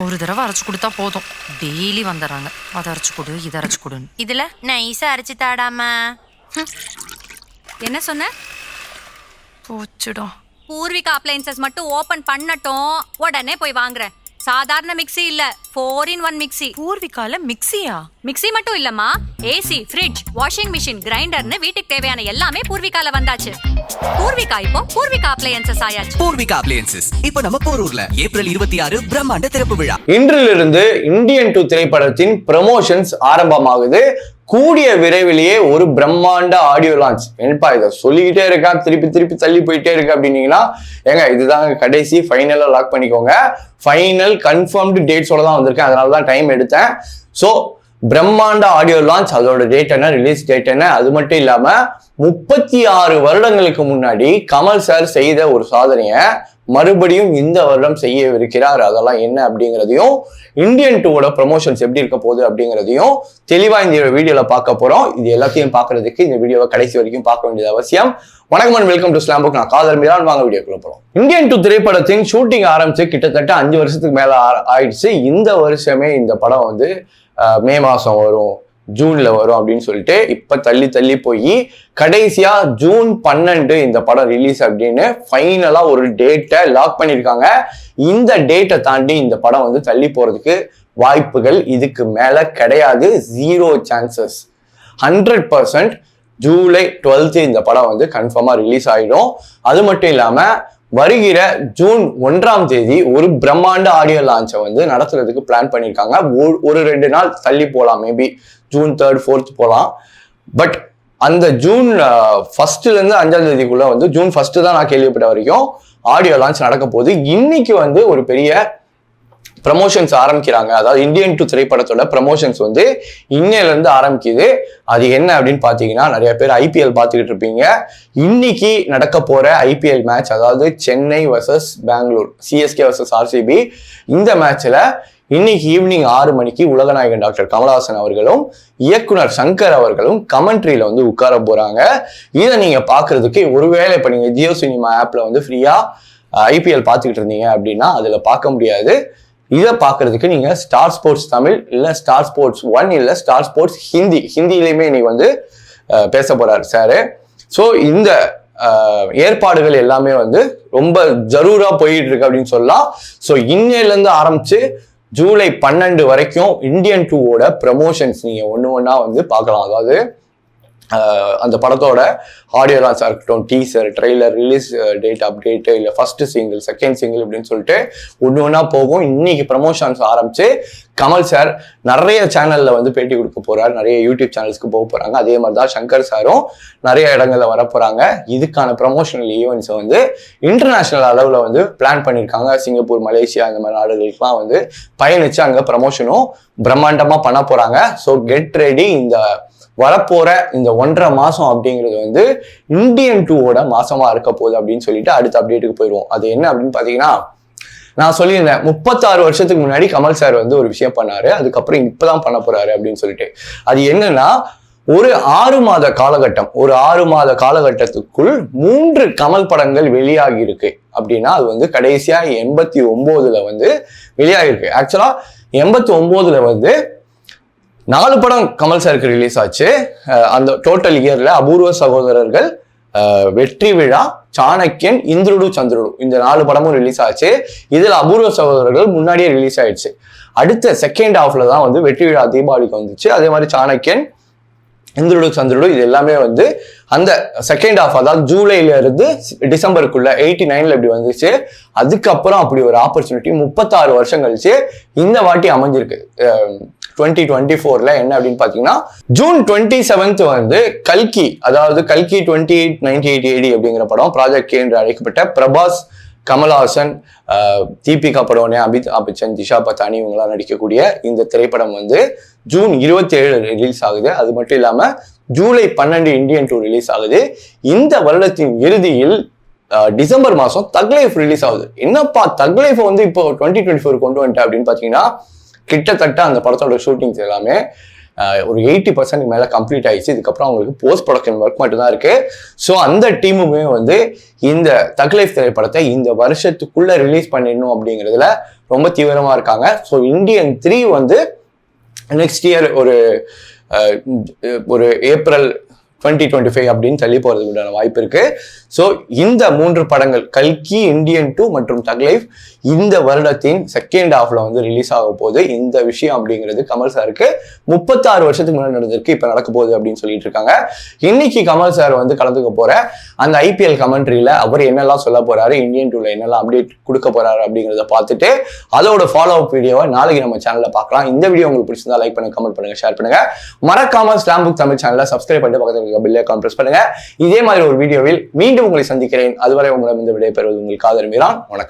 ஒரு தடவை அரைச்சு கொடுத்தா போதும், டெய்லி வந்துடுறாங்க. அதை அரைச்சு கொடு, இதை அரைச்சு கொடுன்னு. இதுல நைஸா அரைச்சு தாடாம. என்ன சொன்ன? போச்சுடா. பூர்விகா அப்ளையன்சஸ் மட்டும் ஓபன் பண்ணட்டும், உடனே போய் வாங்குறேன். சாதாரண மிக்ஸி இல்ல, 4-in-1 மிக்ஸி. பூர்விகால மிக்ஸியா? மிக்ஸி மட்டும் இல்லம்மா, ஏசி, ஃப்ரிட்ஜ், வாஷிங் மிஷின், கிரைண்டர்னு வீட்டுக்கு தேவையான எல்லாமே பூர்விகால வந்தாச்சு. பூர்விகா இப்போ பூர்விகா அப்ளையன்சஸ் ஆயாச்சு. பூர்விகா அப்ளையன்சஸ் இப்போ நம்ம போரூர்ல ஏப்ரல் 26 பிரம்மாண்ட திறப்பு விழா. இன்றிலிருந்து இந்தியன் 2 திரைப்படத்தின் ப்ரமோஷன்ஸ் ஆரம்பமாகுது. கூடிய விரைவிலேயே ஒரு பிரம்மாண்ட ஆடியோ லான்ச். என்னப்பா இதை சொல்லிக்கிட்டே இருக்கா, திருப்பி திருப்பி தள்ளி போயிட்டே இருக்கு அப்படின்னீங்கன்னா, ஏங்க இதுதாங்க கடைசி, ஃபைனலா லாக் பண்ணிக்கோங்க. ஃபைனல் கன்ஃபர்ம்டு டேட்ஸோட தான் வந்திருக்கேன், அதனால தான் டைம் எடுத்தேன். ஸோ பிரம்மாண்ட ஆடியோ லான்ச், அதோட டேட் என்ன, ரிலீஸ் டேட் என்ன, அது மட்டும் இல்லாம 36 வருடங்களுக்கு முன்னாடி கமல் சார் செய்த ஒரு சாதனையை மறுபடியும் இந்த வருடம் செய்யவிருக்கிறார். அதெல்லாம் என்ன அப்படிங்கிறதையும், இந்தியன் 2வோட ப்ரமோஷன்ஸ் எப்படி இருக்க போகுது அப்படிங்கிறதையும் தெளிவா இந்த வீடியோல பார்க்க போறோம். இது எல்லாத்தையும் பார்க்கறதுக்கு இந்த வீடியோவை கடைசி வரைக்கும் பார்க்க வேண்டியது அவசியம். வணக்கம் and welcome to slam book. நான் காதல் மீரான். வாங்க வீடியோக்குள்ள போறோம். இந்தியன் 2 திரைப்படத்தின் ஷூட்டிங் ஆரம்பிச்சு கிட்டத்தட்ட 5 வருஷத்துக்கு மேல ஆயிடுச்சு. இந்த வருஷமே இந்த படம் வந்து மே மாசம் வரும், ஜூன்ல வரும் அப்படின்னு சொல்லிட்டு இப்ப தள்ளி தள்ளி போய் கடைசியா ஜூன் 12 இந்த படம் ரிலீஸ் அப்படின்னு ஃபைனலா ஒரு டேட்டை லாக் பண்ணிருக்காங்க. இந்த டேட்டை தாண்டி இந்த படம் வந்து தள்ளி போறதுக்கு வாய்ப்புகள் இதுக்கு மேல கிடையாது. 0 சான்சஸ். 100% ஜூலை 12 இந்த படம் வந்து கன்ஃபார்மா ரிலீஸ் ஆயிடும். அது மட்டும் இல்லாம வருகிற ஜூன் 1 ஒரு பிரம்மாண்ட ஆடியோ லான்ச்சை வந்து நடத்துறதுக்கு பிளான் பண்ணியிருக்காங்க. ஒரு 2 நாள் தள்ளி போகலாம், மேபி ஜூன் 3rd 4th போகலாம். பட் அந்த ஜூன் 1st இருந்து 5 வந்து ஜூன் 1 தான் நான் கேள்விப்பட்ட வரைக்கும் ஆடியோ லான்ச் நடக்க போகுது. இன்னைக்கு வந்து ஒரு பெரிய ப்ரமோஷன்ஸ் ஆரம்பிக்கிறாங்க. அதாவது இந்தியன் 2 திரைப்படத்தோட ப்ரமோஷன்ஸ் வந்து இன்னையில இருந்து ஆரம்பிக்குது. அது என்ன அப்படின்னு பாத்தீங்கன்னா, நிறைய பேர் ஐபிஎல் பார்த்துக்கிட்டு இருப்பீங்க. இன்னைக்கு நடக்க போற ஐபிஎல் மேட்ச், அதாவது Chennai versus Bengaluru, CSK versus RCB, இந்த மேட்ச்ல இன்னைக்கு ஈவினிங் 6 மணிக்கு உலகநாயகன் டாக்டர் கமலஹாசன் அவர்களும் இயக்குனர் சங்கர் அவர்களும் கமெண்ட்ரியில வந்து உட்கார போறாங்க. இதை நீங்க பாக்குறதுக்கு, ஒருவேளை இப்ப நீங்க ஜியோ சினிமா ஆப்ல வந்து ஃப்ரீயா ஐபிஎல் பார்த்துக்கிட்டு இருந்தீங்க அப்படின்னா அதுல பார்க்க முடியாது. இதை பார்க்கறதுக்கு நீங்க ஸ்டார் ஸ்போர்ட்ஸ் தமிழ், இல்ல ஸ்டார் ஸ்போர்ட்ஸ் 1, இல்ல ஸ்டார் ஸ்போர்ட்ஸ் ஹிந்தியிலையுமே இன்னைக்கு வந்து பேச போறாரு சாரு. ஸோ இந்த ஏற்பாடுகள் எல்லாமே வந்து ரொம்ப ஜரூரா போயிட்டு இருக்கு அப்படின்னு சொல்லலாம். ஸோ இன்னையில இருந்து ஆரம்பிச்சு ஜூலை 12 வரைக்கும் இந்தியன் 2வோட ப்ரமோஷன்ஸ் நீங்க ஒண்ணா வந்து பார்க்கலாம். அதாவது அந்த படத்தோட ஆடியோ லான்ச்சா இருக்கட்டும், teaser, trailer, release date update, இல்லை ஃபர்ஸ்ட் சிங்கிள், செகண்ட் சிங்கிள் அப்படின்னு சொல்லிட்டு ஒண்ணா போகும். இன்னைக்கு ப்ரமோஷன்ஸ் ஆரம்பிச்சு கமல் சார் நிறைய சேனல்ல வந்து பேட்டி கொடுக்க போறாரு, நிறைய யூடியூப் சேனல்ஸ்க்கு போக போறாங்க. அதே மாதிரி தான் சங்கர் சாரும் நிறைய இடங்கள்ல வர போறாங்க. இதுக்கான ப்ரமோஷனல் ஈவெண்ட்ஸை வந்து இன்டர்நேஷனல் அளவுல வந்து பிளான் பண்ணியிருக்காங்க. சிங்கப்பூர், மலேசியா இந்த மாதிரி நாடுகளுக்குலாம் வந்து பயணிச்சு அங்க ப்ரமோஷனும் பிரம்மாண்டமா பண்ண போறாங்க. So get ready. இந்த வரப்போற இந்த 1.5 மாசம் அப்படிங்கிறது வந்து இந்தியன் 2வோட மாசமா இருக்க போகுது அப்படின்னு சொல்லிட்டு அடுத்த அப்டேட்டுக்கு போயிடுவோம். அது என்ன அப்படின்னு பாத்தீங்கன்னா, நான் சொல்லியிருந்தேன் 36 வருஷத்துக்கு முன்னாடி கமல் சார் வந்து ஒரு விஷயம் பண்ணாரு, அதுக்கப்புறம் இப்பதான் பண்ண போறாரு அப்படின்னு சொல்லிட்டு. அது என்னன்னா, ஒரு 6 மாத காலகட்டம், ஒரு 6 மாத காலகட்டத்துக்குள் 3 கமல் படங்கள் வெளியாகி இருக்கு அப்படின்னா, அது வந்து கடைசியா 89 வந்து வெளியாகிருக்கு. ஆக்சுவலா 89 வந்து 4 படம் கமல் சாருக்கு ரிலீஸ் ஆச்சு. அந்த டோட்டல் இயர்ல அபூர்வ சகோதரர்கள், வெற்றி விழா, சாணக்கியன், இந்திருடு சந்திருடு, இந்த 4 படமும் ரிலீஸ் ஆச்சு. இதுல அபூர்வ சகோதரர்கள் முன்னாடியே ரிலீஸ் ஆயிடுச்சு. அடுத்த செகண்ட் ஹாஃப்ல தான் வந்து வெற்றி விழா தீபாவளிக்கு வந்துச்சு. அதே மாதிரி சாணக்கியன், இந்திருடு சந்திருடு, இது எல்லாமே வந்து அந்த செகண்ட் ஹாஃப், அதாவது ஜூலைல இருந்து டிசம்பருக்குள்ள 89ல இப்படி வந்துச்சு. அதுக்கப்புறம் அப்படி ஒரு ஆப்பர்ச்சுனிட்டி 36 வருஷம் கழிச்சு இந்த வாட்டி அமைஞ்சிருக்கு. 2024ல என்ன அப்படின்னு பாத்தீங்கன்னா, ஜூன் 27 வந்து கல்கி, அதாவது கல்கி 2898AD அப்படிங்கிற படம், ப்ராஜெக்ட் கே என்று அழைக்கப்பட்ட பிரபாஸ், கமல்ஹாசன், தீபிகா படுகோனே, அமிதாப் பச்சன், திஷா பத்தானி இவங்கெல்லாம் நடிக்கக்கூடிய இந்த திரைப்படம் வந்து ஜூன் 27 ரிலீஸ் ஆகுது. அது மட்டும் இல்லாம ஜூலை 12 இந்தியன் 2 ரிலீஸ் ஆகுது. இந்த வருடத்தின் இறுதியில் டிசம்பர் மாசம் தக் லைஃப் ரிலீஸ் ஆகுது. என்னப்பா தக் லைஃப் வந்து இப்போ 2024 கொண்டு வந்துட்டேன் அப்படின்னு பாத்தீங்கன்னா, கிட்டத்தட்ட அந்த படத்தோட ஷூட்டிங்ஸ் எல்லாமே ஒரு 80% மேல கம்ப்ளீட் ஆயிடுச்சு. இதுக்கப்புறம் அவங்களுக்கு போஸ்ட் ப்ரொடக்ஷன் ஒர்க் மட்டும் தான் இருக்கு. ஸோ அந்த டீமுமே வந்து இந்த தக் லைஃப் திரைப்படத்தை இந்த வருஷத்துக்குள்ள ரிலீஸ் பண்ணிடணும் அப்படிங்கிறதுல ரொம்ப தீவிரமா இருக்காங்க. ஸோ இந்தியன் 3 வந்து நெக்ஸ்ட் இயர் ஒரு ஏப்ரல் 2025 அப்படின்னு தள்ளி போறதுக்கு உண்டான வாய்ப்பு இருக்கு. ஸோ இந்த 3 படங்கள் கல்கி, இந்தியன் 2 மற்றும் தக் லைஃப் இந்த வருடத்தின் செகண்ட் ஹாஃப்ல வந்து ரிலீஸ் ஆக போகுது. இந்த விஷயம் அப்படிங்கிறது கமல் சாருக்கு 36 வருஷத்துக்கு முன்னாடி நடந்திருக்கு, இப்ப நடக்க போகுது அப்படின்னு சொல்லிட்டு இருக்காங்க. இன்னைக்கு கமல் சார் வந்து கலந்துக்க போற அந்த IPL கமெண்ட்ரியில அவர் என்னெல்லாம் சொல்ல போறாரு, இந்தியன் 2ல என்னெல்லாம் அப்டேட் கொடுக்க போறாரு அப்படிங்கிறத பார்த்துட்டு அதோட ஃபாலோ அப் வீடியோவை நாளைக்கு நம்ம சேனல்ல பார்க்கலாம். இந்த வீடியோ உங்களுக்கு பிடிச்சிருந்தா லைக் பண்ணுங்க, கமெண்ட் பண்ணுங்க, ஷேர் பண்ணுங்க. மறக்காம ஸ்லாம் புக் தமிழ் சேனலை சப்ஸ்கிரைப் பண்ணிட்டு பக்கத்தில் பெல் ஐகான் பிரஸ் பண்ணுங்க. இதே மாதிரி ஒரு வீடியோவில் மீண்டும் உங்களை சந்திக்கிறேன். அதுவரை உங்களிடம் இந்த விடை பெறுவது உங்களுக்கு ஆதரவு. வணக்கம்.